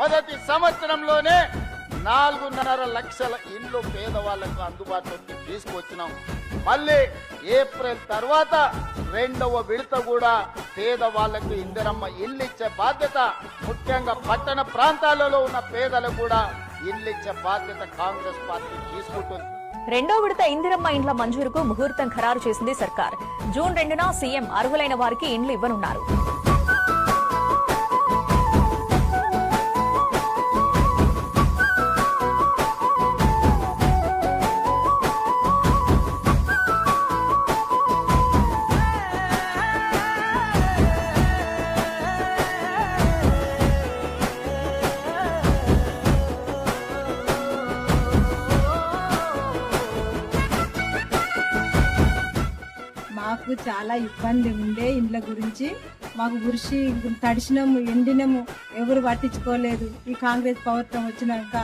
మొదటి సంవత్సరంలోనే 4.5 లక్షల ఇండ్లు పేదవాళ్లకు అందుబాటులోకి తీసుకొచ్చినాం. మళ్ళీ ఏప్రిల్ తర్వాత 2వ విడత కూడా పేదవాళ్లకు ఇందిరమ్మ ఇల్లు ఇచ్చే బాధ్యత, ముఖ్యంగా పట్టణ ప్రాంతాలలో ఉన్న పేదలకు కూడా ఇల్లు ఇచ్చే బాధ్యత కాంగ్రెస్ పార్టీ తీసుకుంటుంది. 2వ విడత ఇందిరమ్మ ఇండ్ల మంజూరుకు ముహూర్తం ఖరారు చేసింది సర్కార్. జూన్ 2న సీఎం అర్హులైన వారికి ఇండ్లు ఇవ్వనున్నారు. మాకు చాలా ఇబ్బంది ఉండే ఇండ్ల గురించి. మాకు గురిసి తడిసినాము, ఎండినము, ఎవరు పట్టించుకోలేదు. ఈ కాంగ్రెస్ ప్రభుత్వం వచ్చినాక,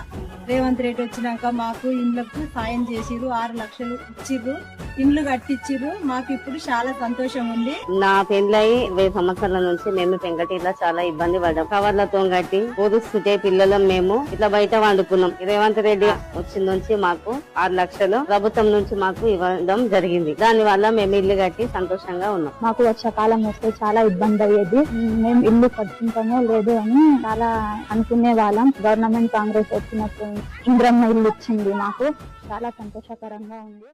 రేవంత్ రెడ్డి వచ్చినాక మాకు ఇండ్లకు సాయం చేసిరు. 6 లక్షలు ఇచ్చిర్రు, ఇండ్లు కట్టించిర్రు. మాకు ఇప్పుడు చాలా సంతోషం ఉంది. నా పెండ్లయి 20 సంవత్సరాల నుంచి మేము పెంకటిలా చాలా ఇబ్బంది పడ్డాం. కవర్లతో కట్టి ఊరుస్తుంటే పిల్లలం మేము ఇట్లా బయట వండుకున్నాం. రేవంత్ రెడ్డి వచ్చిన నుంచి మాకు 6 లక్షలు ప్రభుత్వం నుంచి మాకు ఇవ్వడం జరిగింది. దాని వల్ల మేము ఇల్లు కట్టి సంతోషంగా ఉన్నాం. మాకు వర్షాకాలం వస్తే చాలా ఇబ్బంది అయ్యేది. మేము ఇల్లు కట్టుకుంటామో లేదు అని చాలా అనుకునే వాళ్ళం. గవర్నమెంట్ కాంగ్రెస్ వచ్చినప్పుడు ఇందిరమ్మ ఇల్లు ఇచ్చింది. మాకు చాలా సంతోషకరంగా ఉంది.